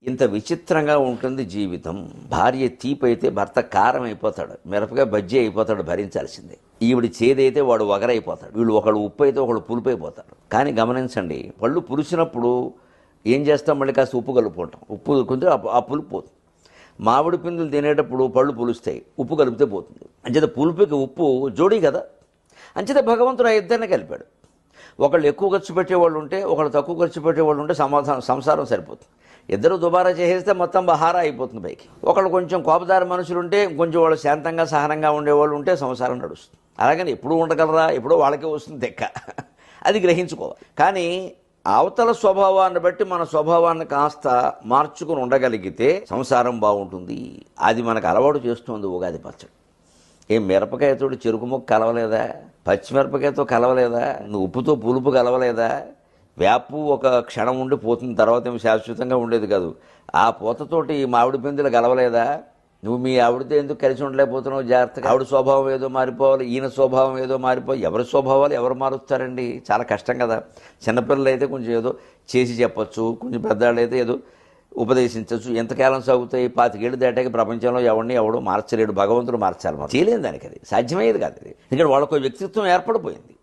ఇంత విచిత్రంగా ఉంటుంది జీవితం. భార్య తీపి అయితే భర్త కారం అయిపోతాడు, మిరపకాయ బజ్జీ అయిపోతాడు, భరించాల్సిందే. ఈవిడ చేదైతే వాడు వగరైపోతాడు, వీళ్ళు ఒకళ్ళు ఉప్పు అయితే ఒకళ్ళు పులుపు అయిపోతాడు. కానీ గమనించండి, పళ్ళు పులిసినప్పుడు ఏం చేస్తాం, మళ్ళీ కాస్త ఉప్పు కలుపుకుంటాం, ఉప్పు కొంచెం ఆ పులుపు పోతుంది. మామిడి పిందులు తినేటప్పుడు పళ్ళు పులుస్తాయి, ఉప్పు కలిపితే పోతుంది. అంచేత పులుపుకి ఉప్పు జోడీ కదా. అంచేత భగవంతుడు ఆ ఇద్దరిని కలిపాడు. ఒకళ్ళు ఎక్కువ ఖర్చు పెట్టేవాళ్ళు ఉంటే, ఒకళ్ళు తక్కువ ఖర్చు పెట్టేవాళ్ళు ఉంటే సంసారం సరిపోతుంది. ఇద్దరు దుబారా చేసేస్తే మొత్తం బహారా అయిపోతుంది పైకి. ఒకళ్ళు కొంచెం కోపదారి మనుషులు ఉంటే, కొంచెం వాళ్ళు శాంతంగా సహనంగా ఉండేవాళ్ళు ఉంటే సంసారం నడుస్తుంది. అలాగని ఎప్పుడూ ఉండగలరా, ఎప్పుడో వాళ్ళకే వస్తుంది తెక్క, అది గ్రహించుకోవాలి. కానీ అవతల స్వభావాన్ని బట్టి మన స్వభావాన్ని కాస్త మార్చుకుని ఉండగలిగితే సంసారం బాగుంటుంది. అది మనకు అలవాటు చేస్తుంది ఉగాది పచ్చడి. ఏం మిరపకాయతో చెరుకు ముక్క కలవలేదా, పచ్చిమిరపకాయతో కలవలేదా, నువ్వు ఉప్పుతో పులుపు కలవలేదా, వేపు ఒక క్షణం ఉండి పోతుంది, తర్వాత ఏమి శాశ్వతంగా ఉండేది కాదు. ఆ పూతతోటి మామిడి పిందులు కలవలేదా, నువ్వు మీ ఆవిడతో ఎందుకు కలిసి ఉండలేకపోతున్నావు, జాగ్రత్తగా. ఆవిడ స్వభావం ఏదో మారిపోవాలి, ఈయన స్వభావం ఏదో మారిపోవాలి. ఎవరి స్వభావాలు ఎవరు మారుస్తారండి, చాలా కష్టం కదా. చిన్నపిల్లలు అయితే కొంచెం ఏదో చేసి చెప్పచ్చు, కొంచెం పెద్దవాళ్ళు అయితే ఏదో ఉపదేశించవచ్చు. ఎంతకాలం సాగుతాయి, 25 ఏళ్ళు దాటాక ప్రపంచంలో ఎవడో మార్చలేడు, భగవంతుడు మార్చాలి. చేయలేని దానికి అది సాధ్యమయ్యేది కాదు. అది ఎందుకంటే వాళ్ళకు వ్యక్తిత్వం ఏర్పడిపోయింది.